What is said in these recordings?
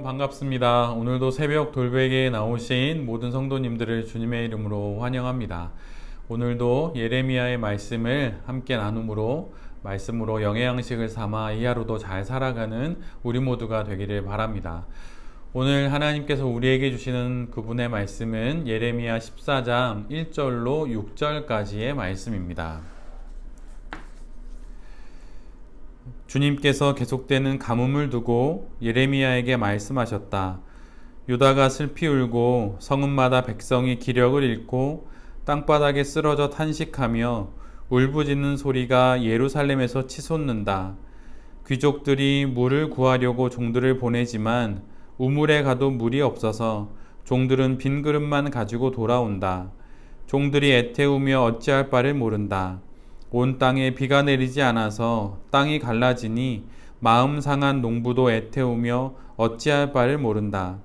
반갑습니다. 오늘도 새벽 돌베개에 나오신 모든 성도님들을 주님의 이름으로 환영합니다. 오늘도 예레미야의 말씀을 함께 나눔으로 말씀으로 영의 양식을 삼아 이 하루도 잘 살아가는 우리 모두가 되기를 바랍니다. 오늘 하나님께서 우리에게 주시는 그분의 말씀은 예레미야 14장 1절로 6절까지의 말씀입니다. 주님께서 계속되는 가뭄을 두고 예레미야에게 말씀하셨다. 유다가 슬피 울고 성읍마다 백성이 기력을 잃고 땅바닥에 쓰러져 탄식하며 울부짖는 소리가 예루살렘에서 치솟는다. 귀족들이 물을 구하려고 종들을 보내지만 우물에 가도 물이 없어서 종들은 빈 그릇만 가지고 돌아온다. 종들이 애태우며 어찌할 바를 모른다. 온 땅에 비가 내리지 않아서 땅이 갈라지니 마음 상한 농부도 애태우며 어찌할 바를 모른다.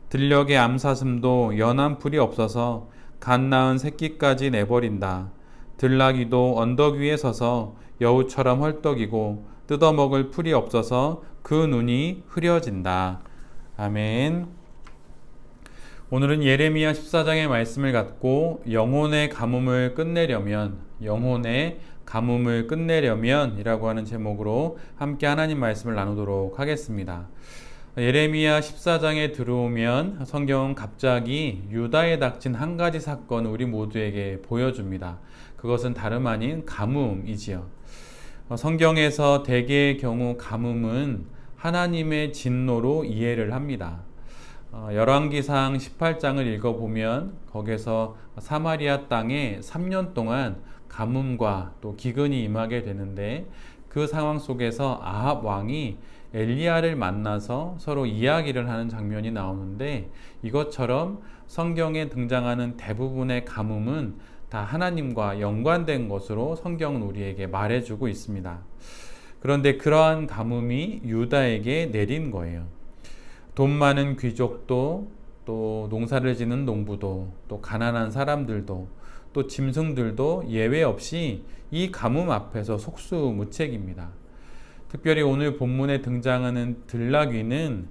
들녘의 암사슴도 연한 풀이 없어서 갓 낳은 새끼까지 내버린다. 들나귀도 언덕 위에 서서 여우처럼 헐떡이고 뜯어먹을 풀이 없어서 그 눈이 흐려진다. 아멘. 오늘은 예레미야 14장의 말씀을 갖고 영혼의 가뭄을 끝내려면 이라고 하는 제목으로 함께 하나님 말씀을 나누도록 하겠습니다. 예레미야 14장에 들어오면 성경은 갑자기 유다에 닥친 한 가지 사건을 우리 모두에게 보여줍니다. 그것은 다름 아닌 가뭄이지요. 성경에서 대개의 경우 가뭄은 하나님의 진노로 이해를 합니다. 열왕기상 18장을 읽어보면 거기서 사마리아 땅에 3년 동안 가뭄과 또 기근이 임하게 되는데 그 상황 속에서 아합 왕이 엘리야를 만나서 서로 이야기를 하는 장면이 나오는데 이것처럼 성경에 등장하는 대부분의 가뭄은 다 하나님과 연관된 것으로 성경은 우리에게 말해주고 있습니다. 그런데 그러한 가뭄이 유다에게 내린 거예요. 돈 많은 귀족도 또 농사를 짓는 농부도 또 가난한 사람들도 또 짐승들도 예외 없이 이 가뭄 앞에서 속수무책입니다. 특별히 오늘 본문에 등장하는 들나귀는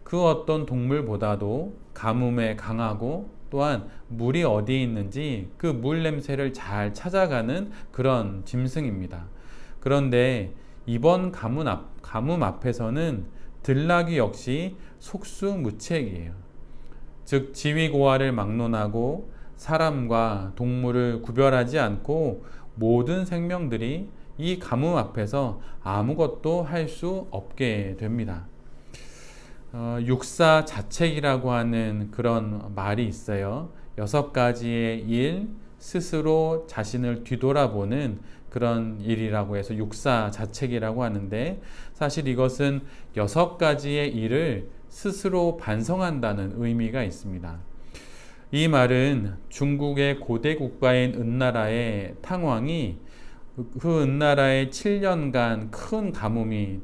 그 어떤 동물보다도 가뭄에 강하고 또한 물이 어디에 있는지 그 물 냄새를 잘 찾아가는 그런 짐승입니다. 그런데 이번 가뭄 앞에서는 들나귀 역시 속수무책이에요. 즉 지위고하를 막론하고 사람과 동물을 구별하지 않고 모든 생명들이 이 가뭄 앞에서 아무것도 할 수 없게 됩니다. 육사자책이라고 하는 그런 말이 있어요. 6가지의 일, 스스로 자신을 뒤돌아보는 그런 일이라고 해서 육사자책이라고 하는데 사실 이것은 6가지의 일을 스스로 반성한다는 의미가 있습니다. 이 말은 중국의 고대 국가인 은나라의 탕왕이 그 은나라에 7년간 큰 가뭄이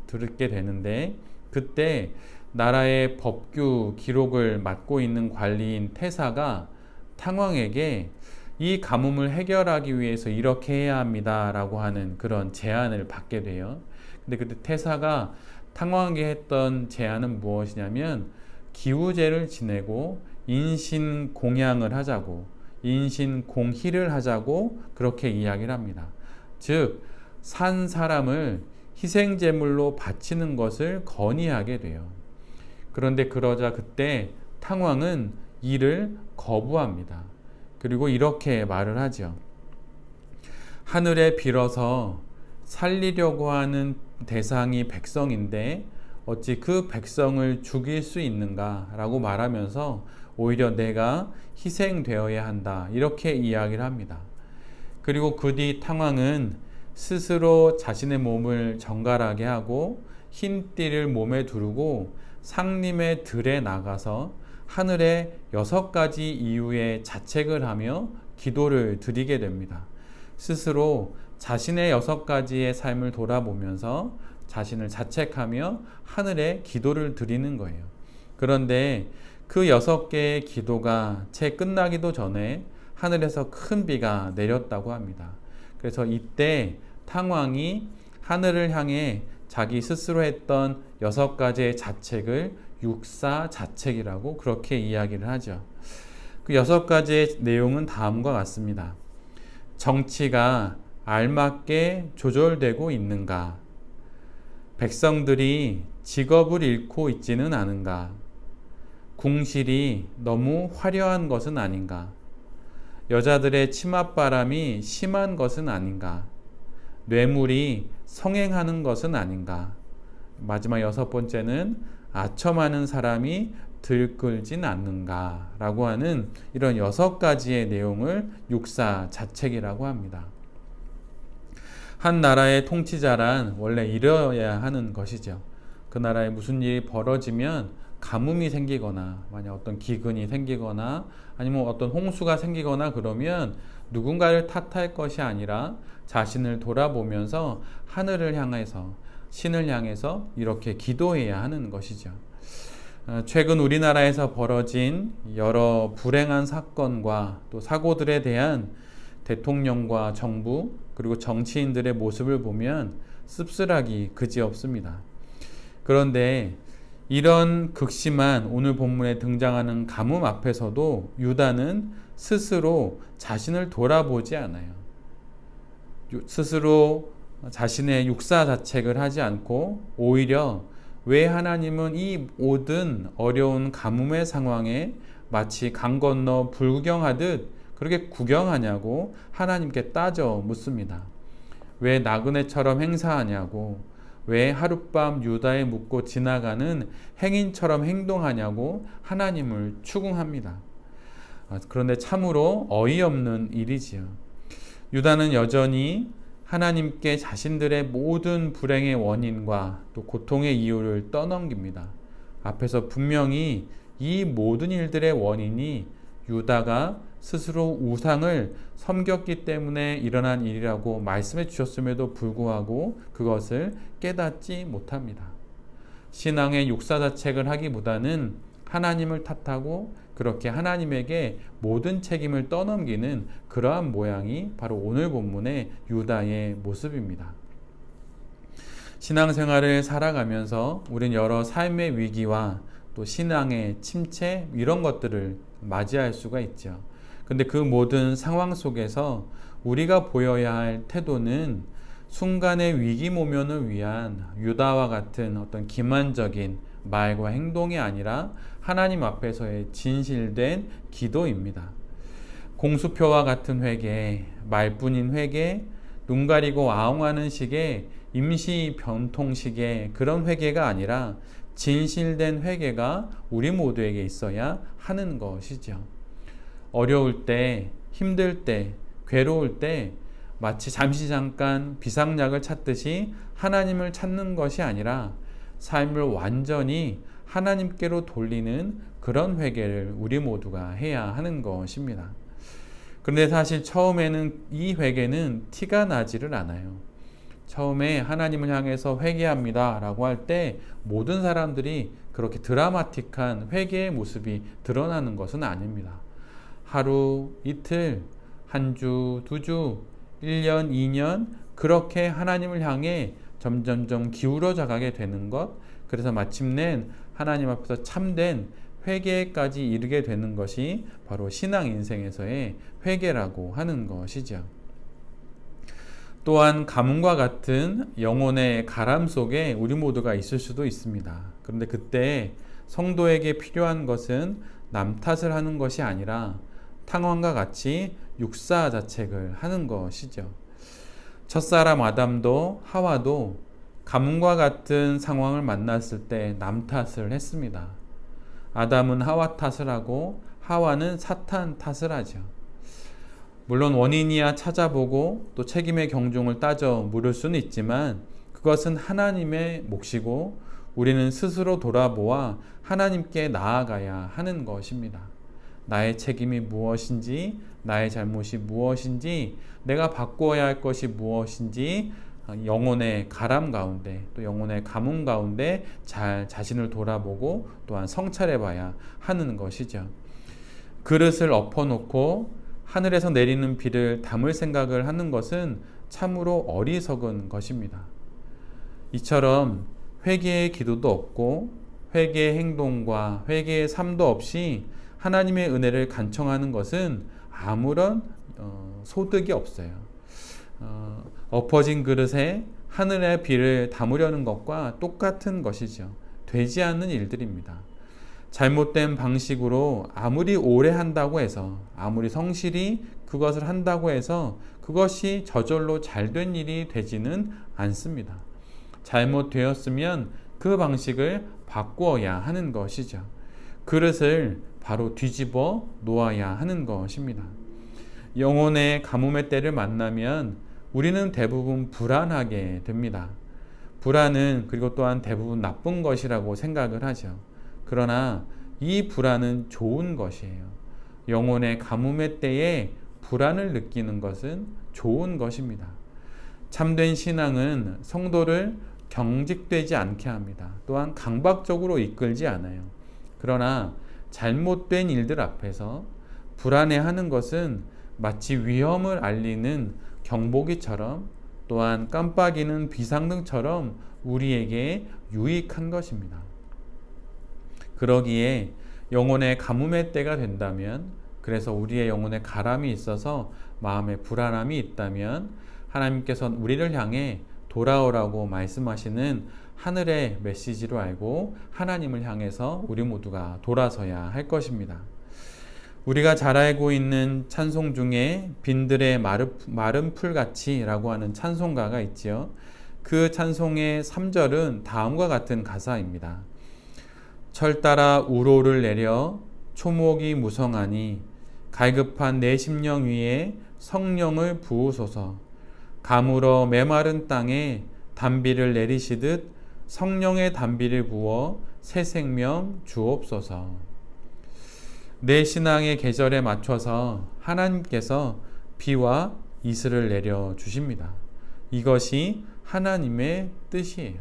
들게 되는데 그때 나라의 법규 기록을 맡고 있는 관리인 태사가 탕왕에게 이 가뭄을 해결하기 위해서 이렇게 해야 합니다 라고 하는 그런 제안을 받게 돼요. 근데 그때 태사가 탕왕에게 했던 제안은 무엇이냐면 기우제를 지내고 인신공양을 하자고 인신공희를 하자고 그렇게 이야기를 합니다. 즉 산 사람을 희생제물로 바치는 것을 건의하게 돼요. 그런데 그러자 그때 탕왕은 이를 거부합니다. 그리고 이렇게 말을 하죠. 하늘에 빌어서 살리려고 하는 대상이 백성인데 어찌 그 백성을 죽일 수 있는가 라고 말하면서 오히려 내가 희생되어야 한다 이렇게 이야기를 합니다. 그리고 그 뒤 탕왕은 스스로 자신의 몸을 정갈하게 하고 흰 띠를 몸에 두르고 상림의 들에 나가서 하늘의 6가지 이유의 자책을 하며 기도를 드리게 됩니다. 스스로 자신의 6가지의 삶을 돌아보면서 자신을 자책하며 하늘에 기도를 드리는 거예요. 그런데 그 6개의 기도가 채 끝나기도 전에 하늘에서 큰 비가 내렸다고 합니다. 그래서 이때 탕왕이 하늘을 향해 자기 스스로 했던 6가지의 자책을 육사자책이라고 그렇게 이야기를 하죠. 그 6가지의 내용은 다음과 같습니다. 정치가 알맞게 조절되고 있는가? 백성들이 직업을 잃고 있지는 않은가? 궁실이 너무 화려한 것은 아닌가? 여자들의 치맛바람이 심한 것은 아닌가? 뇌물이 성행하는 것은 아닌가? 마지막 6번째는 아첨하는 사람이 들끓진 않는가? 라고 하는 이런 6가지의 내용을 육사자책이라고 합니다. 한 나라의 통치자란 원래 이뤄야 하는 것이죠. 그 나라에 무슨 일이 벌어지면 가뭄이 생기거나 만약 어떤 기근이 생기거나 아니면 어떤 홍수가 생기거나 그러면 누군가를 탓할 것이 아니라 자신을 돌아보면서 하늘을 향해서 신을 향해서 이렇게 기도해야 하는 것이죠. 최근 우리나라에서 벌어진 여러 불행한 사건과 또 사고들에 대한 대통령과 정부 그리고 정치인들의 모습을 보면 씁쓸하기 그지없습니다. 그런데 이런 극심한 오늘 본문에 등장하는 가뭄 앞에서도 유다는 스스로 자신을 돌아보지 않아요. 스스로 자신의 육사자책을 하지 않고 오히려 왜 하나님은 이 모든 어려운 가뭄의 상황에 마치 강 건너 불구경하듯 그렇게 구경하냐고 하나님께 따져 묻습니다. 왜 나그네처럼 행사하냐고, 왜 하룻밤 유다에 묵고 지나가는 행인처럼 행동하냐고 하나님을 추궁합니다. 그런데 참으로 어이없는 일이지요. 유다는 여전히 하나님께 자신들의 모든 불행의 원인과 또 고통의 이유를 떠넘깁니다. 앞에서 분명히 이 모든 일들의 원인이 유다가 스스로 우상을 섬겼기 때문에 일어난 일이라고 말씀해 주셨음에도 불구하고 그것을 깨닫지 못합니다. 신앙의 육사자책을 하기보다는 하나님을 탓하고 그렇게 하나님에게 모든 책임을 떠넘기는 그러한 모양이 바로 오늘 본문의 유다의 모습입니다. 신앙생활을 살아가면서 우린 여러 삶의 위기와 또 신앙의 침체 이런 것들을 맞이할 수가 있죠. 근데 그 모든 상황 속에서 우리가 보여야 할 태도는 순간의 위기 모면을 위한 유다와 같은 어떤 기만적인 말과 행동이 아니라 하나님 앞에서의 진실된 기도입니다. 공수표와 같은 회개, 말뿐인 회개, 눈 가리고 아웅하는 식의 임시 변통식의 그런 회개가 아니라 진실된 회개가 우리 모두에게 있어야 하는 것이죠. 어려울 때, 힘들 때, 괴로울 때 마치 잠시 잠깐 비상약을 찾듯이 하나님을 찾는 것이 아니라 삶을 완전히 하나님께로 돌리는 그런 회개를 우리 모두가 해야 하는 것입니다. 그런데 사실 처음에는 이 회개는 티가 나지를 않아요. 처음에 하나님을 향해서 회개합니다 라고 할 때 모든 사람들이 그렇게 드라마틱한 회개의 모습이 드러나는 것은 아닙니다. 하루, 이틀, 한 주, 두 주, 1년, 2년 그렇게 하나님을 향해 점점점 기울어져 가게 되는 것, 그래서 마침내 하나님 앞에서 참된 회개까지 이르게 되는 것이 바로 신앙 인생에서의 회개라고 하는 것이죠. 또한 가뭄과 같은 영혼의 가람 속에 우리 모두가 있을 수도 있습니다. 그런데 그때 성도에게 필요한 것은 남 탓을 하는 것이 아니라 탕왕과 같이 육사자책을 하는 것이죠. 첫사람 아담도 하와도 가뭄과 같은 상황을 만났을 때 남 탓을 했습니다. 아담은 하와 탓을 하고 하와는 사탄 탓을 하죠. 물론 원인이야 찾아보고 또 책임의 경중을 따져 물을 수는 있지만 그것은 하나님의 몫이고 우리는 스스로 돌아보아 하나님께 나아가야 하는 것입니다. 나의 책임이 무엇인지, 나의 잘못이 무엇인지, 내가 바꾸어야 할 것이 무엇인지 영혼의 가람 가운데 또 영혼의 가뭄 가운데 잘 자신을 돌아보고 또한 성찰해 봐야 하는 것이죠. 그릇을 엎어놓고 하늘에서 내리는 비를 담을 생각을 하는 것은 참으로 어리석은 것입니다. 이처럼 회개의 기도도 없고 회개의 행동과 회개의 삶도 없이 하나님의 은혜를 간청하는 것은 아무런 소득이 없어요. 엎어진 그릇에 하늘의 비를 담으려는 것과 똑같은 것이죠. 되지 않는 일들입니다. 잘못된 방식으로 아무리 오래 한다고 해서, 아무리 성실히 그것을 한다고 해서 그것이 저절로 잘된 일이 되지는 않습니다. 잘못되었으면 그 방식을 바꾸어야 하는 것이죠. 그릇을 바로 뒤집어 놓아야 하는 것입니다. 영혼의 가뭄의 때를 만나면 우리는 대부분 불안하게 됩니다. 불안은 그리고 또한 대부분 나쁜 것이라고 생각을 하죠. 그러나 이 불안은 좋은 것이에요. 영혼의 가뭄의 때에 불안을 느끼는 것은 좋은 것입니다. 참된 신앙은 성도를 경직되지 않게 합니다. 또한 강박적으로 이끌지 않아요. 그러나 잘못된 일들 앞에서 불안해하는 것은 마치 위험을 알리는 경보기처럼, 또한 깜빡이는 비상등처럼 우리에게 유익한 것입니다. 그러기에 영혼의 가뭄의 때가 된다면, 그래서 우리의 영혼에 가람이 있어서 마음에 불안함이 있다면 하나님께서 우리를 향해 돌아오라고 말씀하시는 하늘의 메시지로 알고 하나님을 향해서 우리 모두가 돌아서야 할 것입니다. 우리가 잘 알고 있는 찬송 중에 빈들의 마른 풀같이 라고 하는 찬송가가 있지요. 그 찬송의 3절은 다음과 같은 가사입니다. 철 따라 우로를 내려 초목이 무성하니 갈급한 내 심령 위에 성령을 부으소서. 가물어 메마른 땅에 단비를 내리시듯 성령의 단비를 부어 새 생명 주옵소서. 내 신앙의 계절에 맞춰서 하나님께서 비와 이슬을 내려 주십니다. 이것이 하나님의 뜻이에요.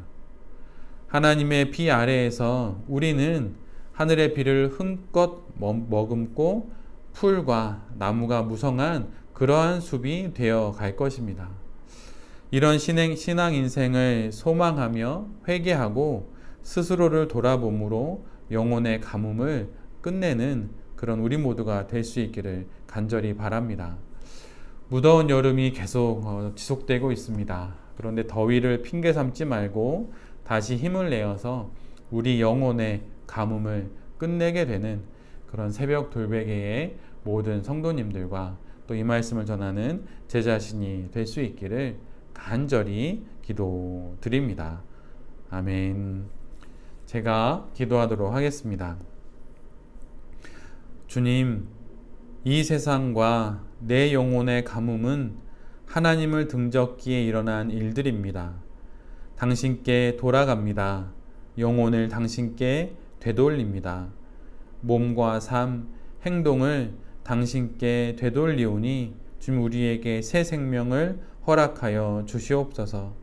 하나님의 비 아래에서 우리는 하늘의 비를 힘껏 머금고 풀과 나무가 무성한 그러한 숲이 되어 갈 것입니다. 이런 신앙 인생을 소망하며 회개하고 스스로를 돌아봄으로 영혼의 가뭄을 끝내는 그런 우리 모두가 될 수 있기를 간절히 바랍니다. 무더운 여름이 계속 지속되고 있습니다. 그런데 더위를 핑계 삼지 말고 다시 힘을 내어서 우리 영혼의 가뭄을 끝내게 되는 그런 새벽 돌베개의 모든 성도님들과 또 이 말씀을 전하는 제 자신이 될 수 있기를 간절히 기도드립니다. 아멘. 제가 기도하도록 하겠습니다. 주님, 이 세상과 내 영혼의 가뭄은 하나님을 등졌기에 일어난 일들입니다. 당신께 돌아갑니다. 영혼을 당신께 되돌립니다. 몸과 삶, 행동을 당신께 되돌리오니 주님 우리에게 새 생명을 허락하여 주시옵소서.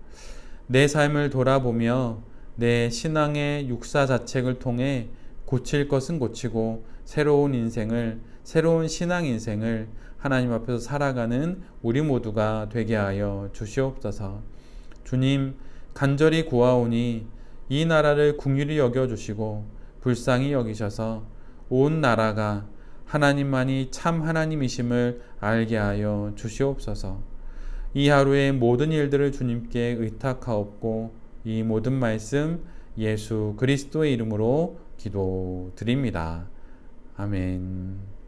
내 삶을 돌아보며 내 신앙의 육사 자책을 통해 고칠 것은 고치고 새로운 인생을, 새로운 신앙 인생을 하나님 앞에서 살아가는 우리 모두가 되게 하여 주시옵소서. 주님, 간절히 구하오니 이 나라를 긍휼히 여겨주시고 불쌍히 여기셔서 온 나라가 하나님만이 참 하나님이심을 알게 하여 주시옵소서. 이 하루의 모든 일들을 주님께 의탁하옵고 이 모든 말씀 예수 그리스도의 이름으로 기도드립니다. 아멘.